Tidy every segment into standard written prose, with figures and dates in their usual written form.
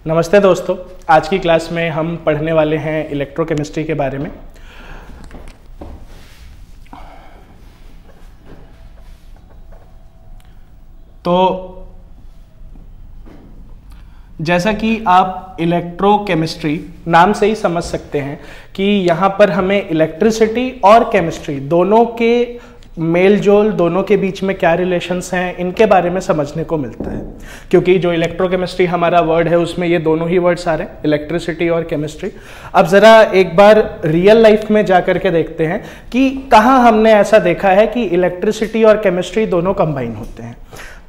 नमस्ते दोस्तों, आज की क्लास में हम पढ़ने वाले हैं इलेक्ट्रोकेमिस्ट्री के बारे में। तो जैसा कि आप इलेक्ट्रोकेमिस्ट्री नाम से ही समझ सकते हैं कि यहाँ पर हमें इलेक्ट्रिसिटी और केमिस्ट्री दोनों के मेल जोल, दोनों के बीच में क्या रिलेशंस हैं, इनके बारे में समझने को मिलता है। क्योंकि जो इलेक्ट्रोकेमिस्ट्री हमारा वर्ड है उसमें ये दोनों ही वर्ड्स आ रहे हैं, इलेक्ट्रिसिटी और केमिस्ट्री। अब ज़रा एक बार रियल लाइफ में जा करके देखते हैं कि कहाँ हमने ऐसा देखा है कि इलेक्ट्रिसिटी और केमिस्ट्री दोनों कंबाइन होते हैं।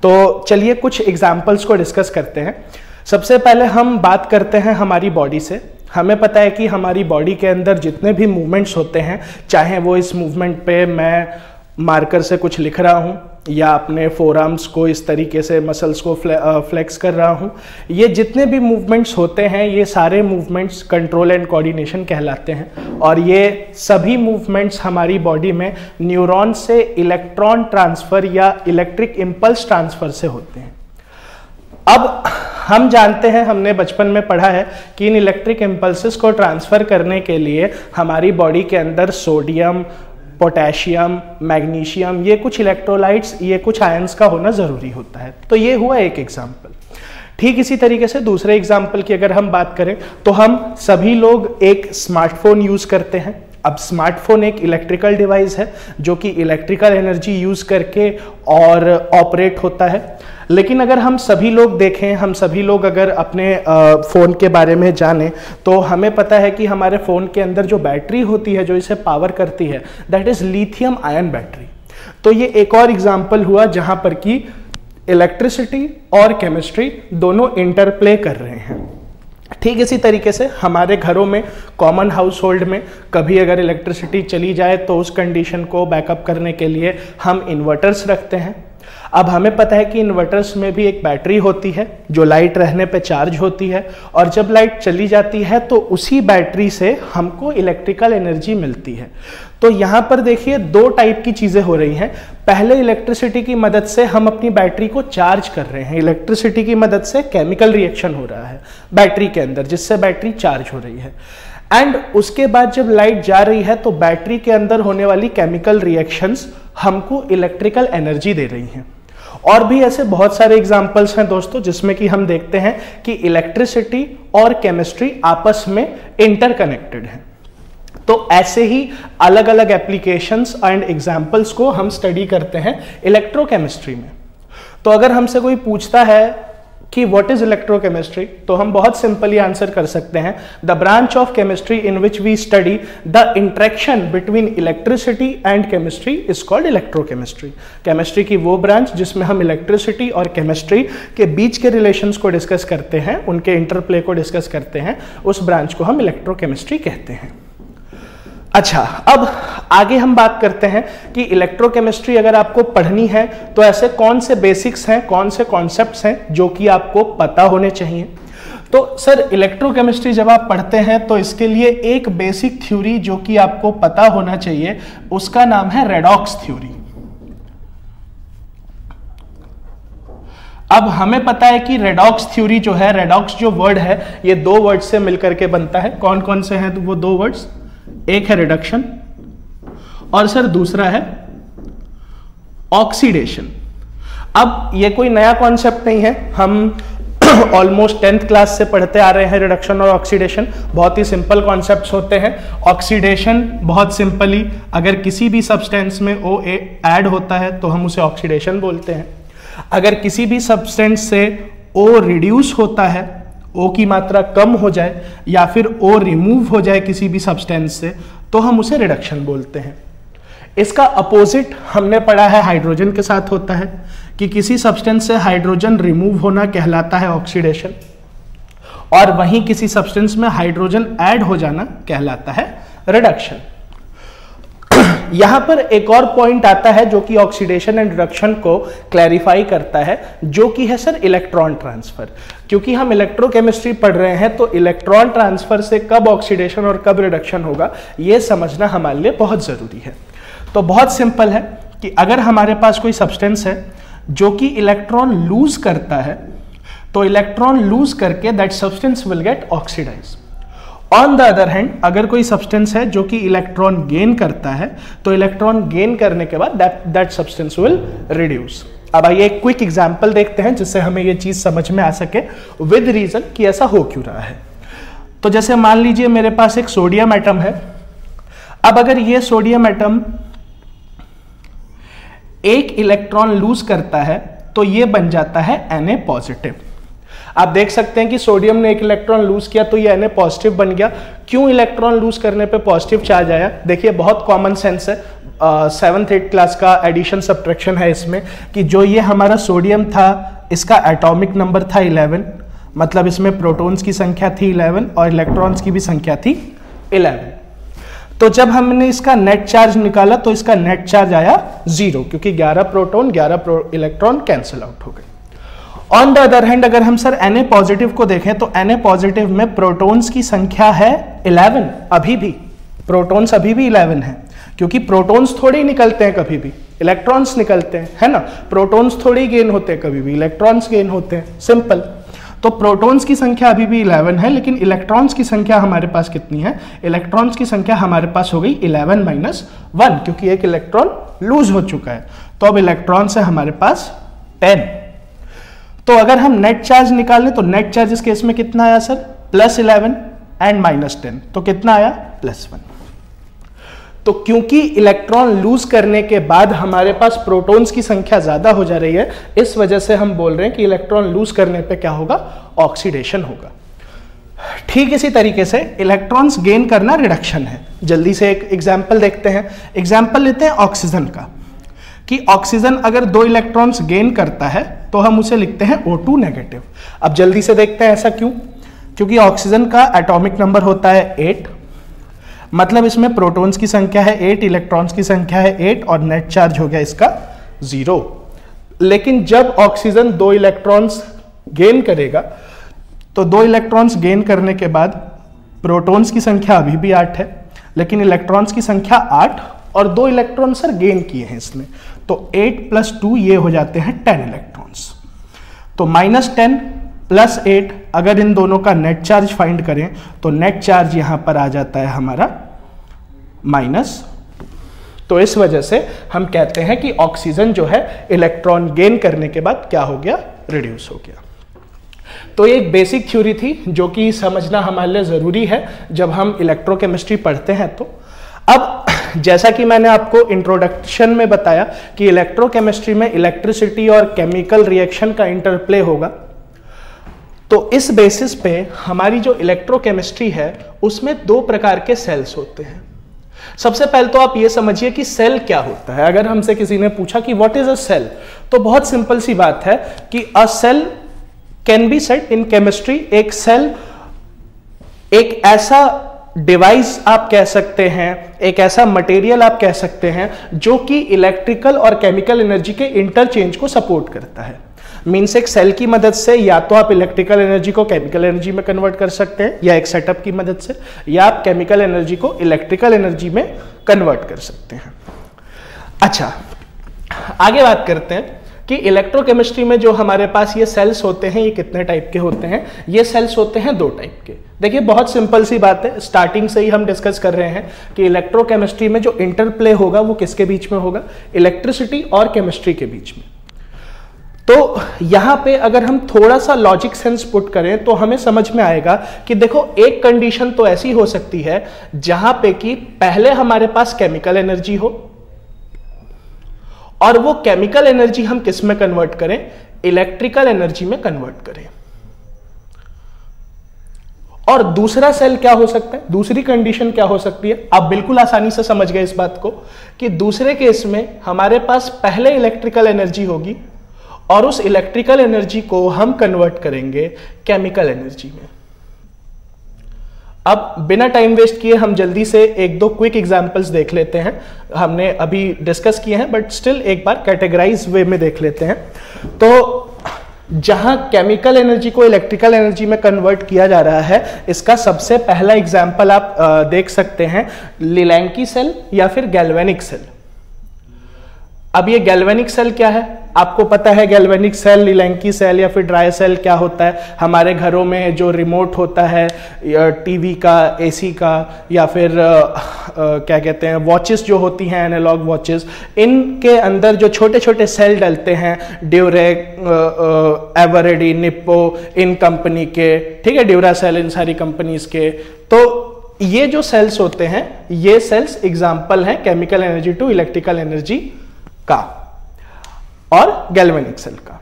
तो चलिए कुछ एग्जाम्पल्स को डिस्कस करते हैं। सबसे पहले हम बात करते हैं हमारी बॉडी से। हमें पता है कि हमारी बॉडी के अंदर जितने भी मूवमेंट्स होते हैं, चाहे वो इस मूवमेंट पे मैं मार्कर से कुछ लिख रहा हूँ या अपने फोरआर्म्स को इस तरीके से मसल्स को फ्लेक्स कर रहा हूँ, ये जितने भी मूवमेंट्स होते हैं ये सारे मूवमेंट्स कंट्रोल एंड कोऑर्डिनेशन कहलाते हैं। और ये सभी मूवमेंट्स हमारी बॉडी में न्यूरॉन से इलेक्ट्रॉन ट्रांसफ़र या इलेक्ट्रिक इम्पल्स ट्रांसफ़र से होते हैं। अब हम जानते हैं, हमने बचपन में पढ़ा है कि इन इलेक्ट्रिक इम्पल्सेस को ट्रांसफ़र करने के लिए हमारी बॉडी के अंदर सोडियम, पोटेशियम, मैग्नीशियम, ये कुछ इलेक्ट्रोलाइट्स, ये कुछ आयंस का होना ज़रूरी होता है। तो ये हुआ एक एग्जाम्पल। ठीक इसी तरीके से दूसरे एग्जाम्पल की अगर हम बात करें तो हम सभी लोग एक स्मार्टफोन यूज़ करते हैं। अब स्मार्टफोन एक इलेक्ट्रिकल डिवाइस है जो कि इलेक्ट्रिकल एनर्जी यूज़ करके और ऑपरेट होता है। लेकिन अगर हम सभी लोग देखें, हम सभी लोग अगर अपने फ़ोन के बारे में जानें तो हमें पता है कि हमारे फ़ोन के अंदर जो बैटरी होती है जो इसे पावर करती है, that is lithium ion battery. तो ये एक और एग्जाम्पल हुआ जहाँ पर कि इलेक्ट्रिसिटी और केमिस्ट्री दोनों इंटरप्ले कर रहे हैं। ठीक इसी तरीके से हमारे घरों में, कॉमन हाउस होल्ड में कभी अगर इलेक्ट्रिसिटी चली जाए तो उस कंडीशन को बैकअप करने के लिए हम इन्वर्टर्स रखते हैं। अब हमें पता है कि इन्वर्टर्स में भी एक बैटरी होती है जो लाइट रहने पे चार्ज होती है, और जब लाइट चली जाती है तो उसी बैटरी से हमको इलेक्ट्रिकल एनर्जी मिलती है। तो यहाँ पर देखिए दो टाइप की चीज़ें हो रही हैं। पहले इलेक्ट्रिसिटी की मदद से हम अपनी बैटरी को चार्ज कर रहे हैं, इलेक्ट्रिसिटी की मदद से केमिकल रिएक्शन हो रहा है बैटरी के अंदर जिससे बैटरी चार्ज हो रही है। एंड उसके बाद जब लाइट जा रही है तो बैटरी के अंदर होने वाली केमिकल रिएक्शंस हमको इलेक्ट्रिकल एनर्जी दे रही हैं। और भी ऐसे बहुत सारे एग्जाम्पल्स हैं दोस्तों जिसमें कि हम देखते हैं कि इलेक्ट्रिसिटी और केमिस्ट्री आपस में इंटरकनेक्टेड हैं। तो ऐसे ही अलग अलग एप्लीकेशंस एंड एग्जाम्पल्स को हम स्टडी करते हैं इलेक्ट्रोकेमिस्ट्री में। तो अगर हमसे कोई पूछता है कि व्हाट इज इलेक्ट्रोकेमिस्ट्री, तो हम बहुत सिंपली आंसर कर सकते हैं, the branch of chemistry in which we study the interaction between electricity and chemistry is called electrochemistry. Chemistry की वो ब्रांच जिसमें हम इलेक्ट्रिसिटी और केमिस्ट्री के बीच के रिलेशंस को डिस्कस करते हैं, उनके इंटरप्ले को डिस्कस करते हैं, उस ब्रांच को हम इलेक्ट्रोकेमिस्ट्री कहते हैं। अच्छा, अब आगे हम बात करते हैं कि इलेक्ट्रोकेमिस्ट्री अगर आपको पढ़नी है तो ऐसे कौन से बेसिक्स हैं, कौन से कॉन्सेप्ट्स हैं जो कि आपको पता होने चाहिए। तो सर इलेक्ट्रोकेमिस्ट्री जब आप पढ़ते हैं तो इसके लिए एक बेसिक थ्योरी जो कि आपको पता होना चाहिए, उसका नाम है रेडॉक्स थ्योरी। अब हमें पता है कि रेडॉक्स थ्योरी जो है, रेडॉक्स जो वर्ड है ये दो वर्ड से मिलकर के बनता है। कौन कौन से हैं वो दो वर्ड्स? एक है रिडक्शन और सर दूसरा है ऑक्सीडेशन। अब ये कोई नया कॉन्सेप्ट नहीं है, हम ऑलमोस्ट 10th क्लास से पढ़ते आ रहे हैं रिडक्शन और ऑक्सीडेशन। बहुत ही सिंपल कॉन्सेप्ट्स होते हैं। ऑक्सीडेशन बहुत सिंपली, अगर किसी भी सब्सटेंस में OA ऐड होता है तो हम उसे ऑक्सीडेशन बोलते हैं। अगर किसी भी सब्सटेंस से O रिड्यूस होता है, O की मात्रा कम हो जाए या फिर O रिमूव हो जाए किसी भी सब्सटेंस से, तो हम उसे रिडक्शन बोलते हैं। इसका अपोजिट हमने पढ़ा है हाइड्रोजन के साथ होता है कि किसी सब्सटेंस से हाइड्रोजन रिमूव होना कहलाता है ऑक्सीडेशन, और वहीं किसी सब्सटेंस में हाइड्रोजन ऐड हो जाना कहलाता है रिडक्शन। यहां पर एक और पॉइंट आता है जो कि ऑक्सीडेशन एंड रिडक्शन को क्लैरिफाई करता है, जो कि है सर इलेक्ट्रॉन ट्रांसफर। क्योंकि हम इलेक्ट्रोकेमिस्ट्री पढ़ रहे हैं तो इलेक्ट्रॉन ट्रांसफर से कब ऑक्सीडेशन और कब रिडक्शन होगा यह समझना हमारे लिए बहुत जरूरी है। तो बहुत सिंपल है कि अगर हमारे पास कोई सब्सटेंस है जो कि इलेक्ट्रॉन लूज करता है तो इलेक्ट्रॉन लूज करके that substance will get oxidise. On the other hand अगर कोई सब्सटेंस है जो कि इलेक्ट्रॉन गेन करता है तो इलेक्ट्रॉन गेन करने के बाद दैट सब्सटेंस विल रिड्यूस। अब आइए एक क्विक एग्जांपल देखते हैं जिससे हमें ये चीज समझ में आ सके विद रीजन कि ऐसा हो क्यों रहा है। तो जैसे मान लीजिए मेरे पास एक सोडियम एटम है। अब अगर ये सोडियम एटम एक इलेक्ट्रॉन लूज करता है तो ये बन जाता है Na पॉजिटिव। आप देख सकते हैं कि सोडियम ने एक इलेक्ट्रॉन लूज किया तो ये Na पॉजिटिव बन गया। क्यों इलेक्ट्रॉन लूज करने पे पॉजिटिव चार्ज आया? देखिए बहुत कॉमन सेंस है, 7th 8th क्लास का एडिशन सब्ट्रैक्शन है इसमें, कि जो ये हमारा सोडियम था इसका एटॉमिक नंबर था 11, मतलब इसमें प्रोटॉन्स की संख्या थी 11 और इलेक्ट्रॉन्स की भी संख्या थी 11। तो जब हमने इसका नेट चार्ज निकाला तो इसका नेट चार्ज आया 0, क्योंकि 11 प्रोटॉन 11 इलेक्ट्रॉन कैंसिल आउट हो गए। ऑन द अदर हैंड अगर हम सर Na पॉजिटिव को देखें तो Na पॉजिटिव में प्रोटॉन्स की संख्या है 11, अभी भी प्रोटॉन्स अभी भी 11 है, क्योंकि प्रोटॉन्स थोड़े ही निकलते हैं, कभी भी इलेक्ट्रॉन्स निकलते हैं, है ना। प्रोटॉन्स थोड़े ही गेन होते हैं, कभी भी इलेक्ट्रॉन्स गेन होते हैं, सिंपल। तो प्रोटॉन्स की संख्या अभी भी 11 है, लेकिन इलेक्ट्रॉन्स की संख्या हमारे पास कितनी है? इलेक्ट्रॉन्स की संख्या हमारे पास हो गई 11 - 1, क्योंकि एक इलेक्ट्रॉन लूज हो चुका है। तो अब इलेक्ट्रॉन्स है हमारे पास 10। तो अगर हम नेट चार्ज निकाल लें तो नेट चार्ज इस केस में कितना आया सर? +11 एंड -10, तो कितना आया? +1। तो क्योंकि इलेक्ट्रॉन लूज करने के बाद हमारे पास प्रोटॉन्स की संख्या ज्यादा हो जा रही है, इस वजह से हम बोल रहे हैं कि इलेक्ट्रॉन लूज करने पे क्या होगा? ऑक्सीडेशन होगा। ठीक इसी तरीके से इलेक्ट्रॉन्स गेन करना रिडक्शन है। जल्दी से एक एग्जांपल देखते हैं। एग्जांपल लेते हैं ऑक्सीजन का, कि ऑक्सीजन अगर 2 इलेक्ट्रॉन्स गेन करता है तो हम उसे लिखते हैं O2 नेगेटिव। अब जल्दी से देखते हैं ऐसा क्यों? क्योंकि ऑक्सीजन का एटॉमिक नंबर होता है 8, मतलब इसमें प्रोटॉन्स की संख्या है 8, इलेक्ट्रॉन्स की संख्या है 8 और नेट चार्ज हो गया इसका 0। लेकिन जब ऑक्सीजन 2 इलेक्ट्रॉन्स गेन करेगा तो 2 इलेक्ट्रॉन्स गेन करने के बाद प्रोटॉन्स की संख्या अभी भी 8 है, लेकिन इलेक्ट्रॉन्स की संख्या 8 और 2 इलेक्ट्रॉन सर गेन किए हैं इसमें, तो 8 + 2 ये हो जाते हैं 10 इलेक्ट्रॉन्स। तो -10 + 8 अगर इन दोनों का नेट चार्ज फाइंड करें तो नेट चार्ज यहां पर आ जाता है हमारा -2। तो इस वजह से हम कहते हैं कि ऑक्सीजन जो है इलेक्ट्रॉन गेन करने के बाद क्या हो गया? रिड्यूस हो गया। तो ये एक बेसिक थ्योरी थी जो कि समझना हमारे लिए जरूरी है जब हम इलेक्ट्रोकेमिस्ट्री पढ़ते हैं। तो अब जैसा कि मैंने आपको इंट्रोडक्शन में बताया कि इलेक्ट्रोकेमिस्ट्री में इलेक्ट्रिसिटी और केमिकल रिएक्शन का इंटरप्ले होगा, तो इस बेसिस पे हमारी जो इलेक्ट्रोकेमिस्ट्री है उसमें 2 प्रकार के सेल्स होते हैं। सबसे पहले तो आप ये समझिए कि सेल क्या होता है। अगर हमसे किसी ने पूछा कि व्हाट इज अ सेल, तो बहुत सिंपल सी बात है कि a cell can be said in chemistry, एक सेल एक ऐसा डिवाइस आप कह सकते हैं, एक ऐसा मटेरियल आप कह सकते हैं जो कि इलेक्ट्रिकल और केमिकल एनर्जी के इंटरचेंज को सपोर्ट करता है। मीन्स एक सेल की मदद से या तो आप इलेक्ट्रिकल एनर्जी को केमिकल एनर्जी में कन्वर्ट कर सकते हैं, या एक सेटअप की मदद से, या आप केमिकल एनर्जी को इलेक्ट्रिकल एनर्जी में कन्वर्ट कर सकते हैं। अच्छा, आगे बात करते हैं कि इलेक्ट्रोकेमिस्ट्री में जो हमारे पास ये सेल्स होते हैं ये कितने टाइप के होते हैं। ये सेल्स होते हैं 2 टाइप के। देखिए बहुत सिंपल सी बात है, स्टार्टिंग से ही हम डिस्कस कर रहे हैं कि इलेक्ट्रोकेमिस्ट्री में जो इंटरप्ले होगा वो किसके बीच में होगा? इलेक्ट्रिसिटी और केमिस्ट्री के बीच में। तो यहां पे अगर हम थोड़ा सा लॉजिक सेंस पुट करें तो हमें समझ में आएगा कि देखो एक कंडीशन तो ऐसी हो सकती है जहां पे कि पहले हमारे पास केमिकल एनर्जी हो और वो केमिकल एनर्जी हम किस में कन्वर्ट करें? इलेक्ट्रिकल एनर्जी में कन्वर्ट करें। और दूसरा सेल क्या हो सकता है? दूसरी कंडीशन क्या हो सकती है? आप बिल्कुल आसानी से समझ गए इस बात को कि दूसरे केस में हमारे पास पहले इलेक्ट्रिकल एनर्जी होगी और उस इलेक्ट्रिकल एनर्जी को हम कन्वर्ट करेंगे केमिकल एनर्जी में। अब बिना टाइम वेस्ट किए हम जल्दी से 1-2 क्विक एग्जांपल्स देख लेते हैं। हमने अभी डिस्कस किए हैं बट स्टिल एक बार कैटेगराइज वे में देख लेते हैं। तो जहां केमिकल एनर्जी को इलेक्ट्रिकल एनर्जी में कन्वर्ट किया जा रहा है, इसका सबसे पहला एग्जांपल आप देख सकते हैं लिलैंकी सेल या फिर गैल्वेनिक सेल। अब ये गैल्वेनिक सेल क्या है? आपको पता है गैल्वेनिक सेल, इलेंकी सेल या फिर ड्राई सेल क्या होता है। हमारे घरों में जो रिमोट होता है टीवी का, एसी का, या फिर क्या कहते हैं वॉचेस जो होती हैं एनालॉग वॉचेस, इनके अंदर जो छोटे छोटे सेल डलते हैं, ड्यूरेक, एवरेडी, निप्पो, इन कंपनी के, ठीक है, ड्यूरासेल, इन सारी कंपनीज के, तो ये जो सेल्स होते हैं ये सेल्स एग्जाम्पल हैं chemical energy to electrical energy का और गैल्वेनिक सेल का।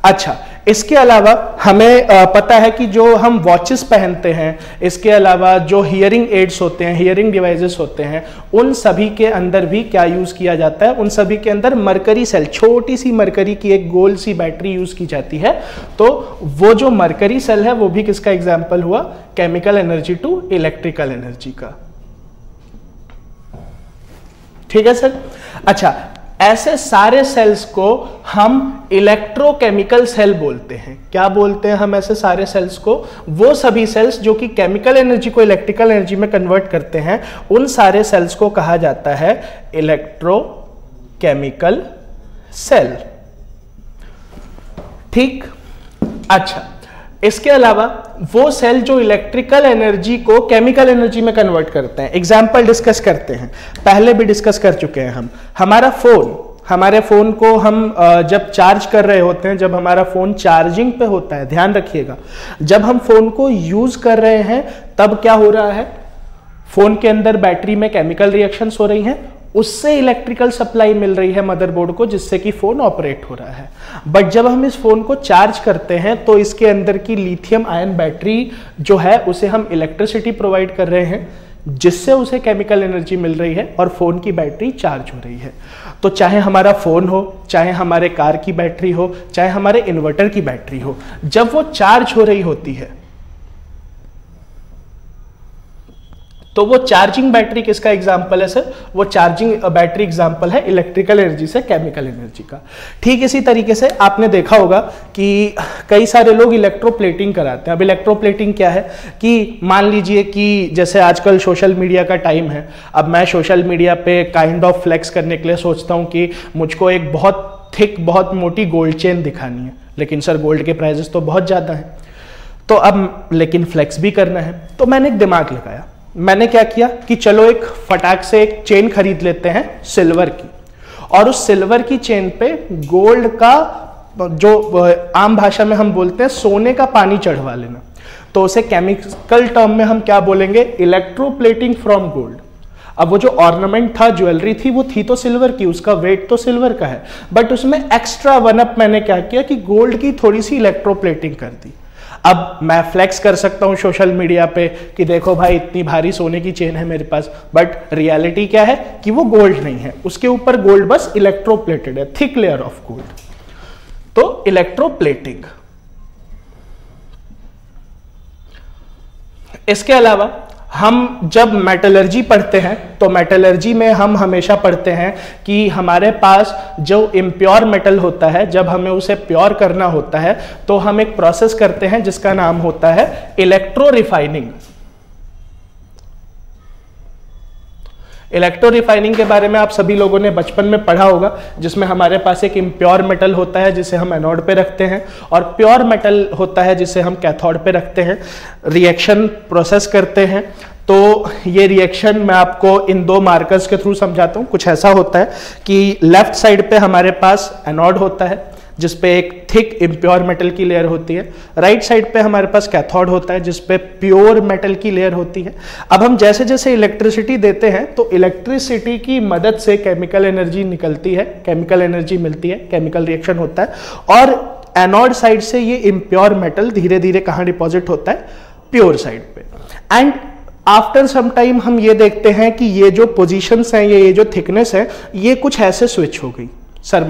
अच्छा, इसके अलावा हमें पता है कि जो हम वॉचेस पहनते हैं, इसके अलावा जो हियरिंग एड्स होते हैं, हियरिंग डिवाइसेस होते हैं, उन सभी के अंदर भी क्या यूज किया जाता है, उन सभी के अंदर मरकरी सेल, छोटी सी मरकरी की एक गोल सी बैटरी यूज की जाती है। तो वो जो मरकरी सेल है वो भी किसका एग्जाम्पल हुआ, chemical energy to electrical energy का। ठीक है सर। अच्छा, ऐसे सारे सेल्स को हम इलेक्ट्रोकेमिकल सेल बोलते हैं। क्या बोलते हैं हम ऐसे सारे सेल्स को? वो सभी सेल्स जो कि केमिकल एनर्जी को इलेक्ट्रिकल एनर्जी में कन्वर्ट करते हैं, उन सारे सेल्स को कहा जाता है इलेक्ट्रोकेमिकल सेल। ठीक। अच्छा, इसके अलावा वो सेल जो इलेक्ट्रिकल एनर्जी को केमिकल एनर्जी में कन्वर्ट करते हैं, एग्जाम्पल डिस्कस करते हैं, पहले भी डिस्कस कर चुके हैं हम। हमारे फोन को हम जब चार्ज कर रहे होते हैं, जब हमारा फोन चार्जिंग पे होता है, ध्यान रखिएगा, जब हम फोन को यूज कर रहे हैं तब क्या हो रहा है, फोन के अंदर बैटरी में केमिकल रिएक्शंस हो रही हैं, उससे इलेक्ट्रिकल सप्लाई मिल रही है मदरबोर्ड को, जिससे कि फोन ऑपरेट हो रहा है। बट जब हम इस फोन को चार्ज करते हैं तो इसके अंदर की लिथियम आयन बैटरी जो है उसे हम इलेक्ट्रिसिटी प्रोवाइड कर रहे हैं, जिससे उसे केमिकल एनर्जी मिल रही है और फोन की बैटरी चार्ज हो रही है। तो चाहे हमारा फोन हो, चाहे हमारे कार की बैटरी हो, चाहे हमारे इन्वर्टर की बैटरी हो, जब वो चार्ज हो रही होती है तो वो चार्जिंग बैटरी किसका एग्जाम्पल है सर? वो चार्जिंग बैटरी एग्जाम्पल है इलेक्ट्रिकल एनर्जी से केमिकल एनर्जी का। ठीक इसी तरीके से आपने देखा होगा कि कई सारे लोग इलेक्ट्रोप्लेटिंग कराते हैं। अब इलेक्ट्रोप्लेटिंग क्या है कि मान लीजिए कि जैसे आजकल सोशल मीडिया का टाइम है, अब मैं सोशल मीडिया पे काइंड ऑफ फ्लेक्स करने के लिए सोचता हूँ कि मुझको एक बहुत थिक, बहुत मोटी गोल्ड चेन दिखानी है, लेकिन सर गोल्ड के प्राइजेस तो बहुत ज़्यादा हैं, तो अब लेकिन फ्लेक्स भी करना है। तो मैंने एक दिमाग लगाया, मैंने क्या किया कि चलो एक फटाक से एक चेन खरीद लेते हैं सिल्वर की, और उस सिल्वर की चेन पे गोल्ड का, जो आम भाषा में हम बोलते हैं सोने का पानी चढ़वा लेना। तो उसे केमिकल टर्म में हम क्या बोलेंगे? Electroplating from gold. अब वो जो ऑर्नामेंट था, ज्वेलरी थी, वो थी तो सिल्वर की, उसका वेट तो सिल्वर का है, बट उसमें एक्स्ट्रा वन अप मैंने क्या किया कि गोल्ड की थोड़ी सी इलेक्ट्रोप्लेटिंग कर दी। अब मैं फ्लेक्स कर सकता हूं सोशल मीडिया पे कि देखो भाई इतनी भारी सोने की चेन है मेरे पास, बट रियलिटी क्या है कि वो गोल्ड नहीं है, उसके ऊपर गोल्ड बस इलेक्ट्रोप्लेटेड है, थिक लेयर ऑफ गोल्ड। तो इलेक्ट्रोप्लेटिंग। इसके अलावा हम जब मेटलर्जी पढ़ते हैं तो मेटलर्जी में हम हमेशा पढ़ते हैं कि हमारे पास जो इम्प्योर मेटल होता है, जब हमें उसे प्योर करना होता है तो हम एक प्रोसेस करते हैं जिसका नाम होता है इलेक्ट्रो रिफाइनिंग। इलेक्ट्रो रिफाइनिंग के बारे में आप सभी लोगों ने बचपन में पढ़ा होगा, जिसमें हमारे पास एक इम्प्योर मेटल होता है जिसे हम एनोड पे रखते हैं, और प्योर मेटल होता है जिसे हम कैथोड पे रखते हैं, रिएक्शन प्रोसेस करते हैं। तो ये रिएक्शन मैं आपको इन दो मार्कर्स के थ्रू समझाता हूँ। कुछ ऐसा होता है कि लेफ्ट साइड पे हमारे पास एनोड होता है जिसपे एक थिक इम्प्योर मेटल की लेयर होती है, राइट साइड पे हमारे पास कैथोड होता है जिसपे प्योर मेटल की लेयर होती है। अब हम जैसे जैसे इलेक्ट्रिसिटी देते हैं तो इलेक्ट्रिसिटी की मदद से केमिकल एनर्जी निकलती है, केमिकल एनर्जी मिलती है, केमिकल रिएक्शन होता है, और एनोड साइड से ये इम्प्योर मेटल धीरे धीरे कहाँ डिपॉजिट होता है? प्योर साइड पे। एंड आफ्टर सम टाइम हम ये देखते हैं कि ये जो पोजीशंस हैं, ये जो थिकनेस है, ये कुछ ऐसे स्विच हो गई। सर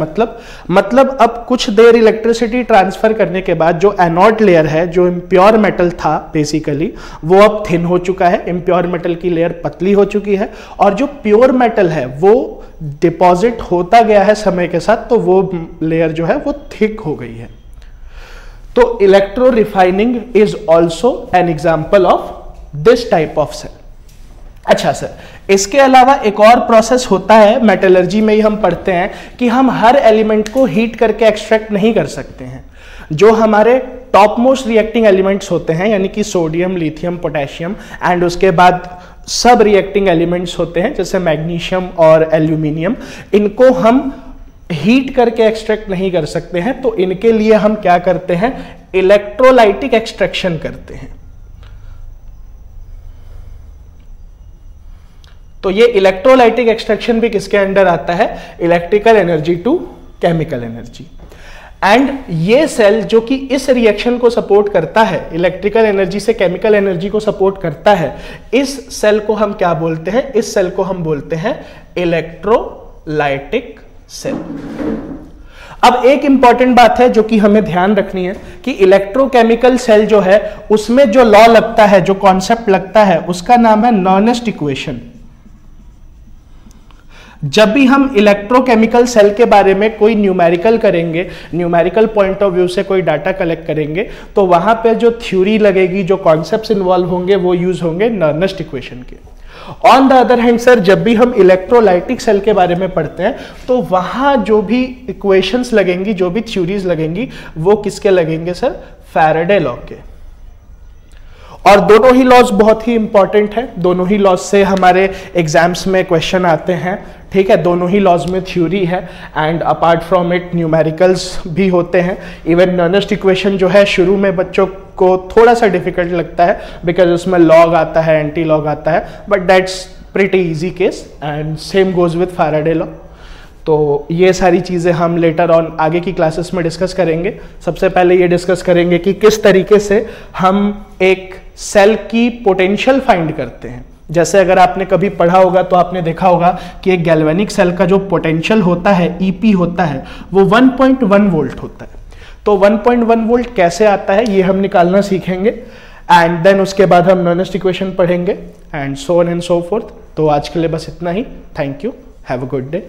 मतलब अब कुछ देर इलेक्ट्रिसिटी ट्रांसफर करने के बाद जो एनोड लेयर है, जो इम्प्योर मेटल था बेसिकली, वो अब थिन हो चुका है, इम्प्योर मेटल की लेयर पतली हो चुकी है, और जो प्योर मेटल है वो डिपॉजिट होता गया है समय के साथ, तो वो लेयर जो है वो थिक हो गई है। तो electro refining is also an example of this type of cell. अच्छा सर, इसके अलावा एक और प्रोसेस होता है, मेटलर्जी में ही हम पढ़ते हैं कि हम हर एलिमेंट को हीट करके एक्सट्रैक्ट नहीं कर सकते हैं। जो हमारे टॉप मोस्ट रिएक्टिंग एलिमेंट्स होते हैं, यानी कि सोडियम, लिथियम, पोटेशियम, एंड उसके बाद सब रिएक्टिंग एलिमेंट्स होते हैं जैसे मैग्नीशियम और एल्यूमिनियम, इनको हम हीट करके एक्सट्रैक्ट नहीं कर सकते हैं। तो इनके लिए हम क्या करते हैं, इलेक्ट्रोलाइटिक एक्सट्रैक्शन करते हैं। तो ये इलेक्ट्रोलाइटिक एक्सट्रैक्शन भी किसके अंडर आता है, electrical energy to chemical energy. And ये सेल जो कि इस रिएक्शन को सपोर्ट करता है, इलेक्ट्रिकल एनर्जी से केमिकल एनर्जी को सपोर्ट करता है, इस सेल को हम क्या बोलते हैं, इस सेल को हम बोलते हैं इलेक्ट्रोलाइटिक सेल। अब एक इंपॉर्टेंट बात है जो कि हमें ध्यान रखनी है कि इलेक्ट्रोकेमिकल सेल जो है उसमें जो लॉ लगता है, जो कॉन्सेप्ट लगता है, उसका नाम है नर्नेस्ट इक्वेशन। जब भी हम इलेक्ट्रोकेमिकल सेल के बारे में कोई न्यूमेरिकल करेंगे, न्यूमेरिकल पॉइंट ऑफ व्यू से कोई डाटा कलेक्ट करेंगे, तो वहां पे जो थ्योरी लगेगी, जो कॉन्सेप्ट्स इन्वॉल्व होंगे, वो यूज होंगे नर्नेस्ट इक्वेशन के। On the other hand sir, जब भी हम इलेक्ट्रोलाइटिक सेल के बारे में पढ़ते हैं तो वहां जो भी इक्वेशंस लगेंगी, जो भी थ्योरीज लगेंगी, वो किसके लगेंगे सर, फैराडे लॉ के। और दोनों ही लॉज बहुत ही इंपॉर्टेंट है, दोनों ही लॉज से हमारे एग्जाम्स में क्वेश्चन आते हैं, ठीक है। दोनों ही लॉज में थ्योरी है and apart from it numericals भी होते हैं। इवन नर्नेस्ट इक्वेशन जो है शुरू में बच्चों को थोड़ा सा डिफिकल्ट लगता है बिकॉज उसमें लॉग आता है, एंटी लॉग आता है, but that's pretty easy case and same goes with Faraday law. तो ये सारी चीज़ें हम लेटर ऑन आगे की क्लासेस में डिस्कस करेंगे। सबसे पहले ये डिस्कस करेंगे कि किस तरीके से हम एक सेल की पोटेंशियल फाइंड करते हैं। जैसे अगर आपने कभी पढ़ा होगा तो आपने देखा होगा कि एक गैल्वेनिक सेल का जो पोटेंशियल होता है, ईपी होता है, वो 1.1 वोल्ट होता है। तो 1.1 वोल्ट कैसे आता है ये हम निकालना सीखेंगे एंड देन उसके बाद हम नर्नेस्ट इक्वेशन पढ़ेंगे and so on and so forth. तो आज के लिए बस इतना ही। Thank you, have a good day.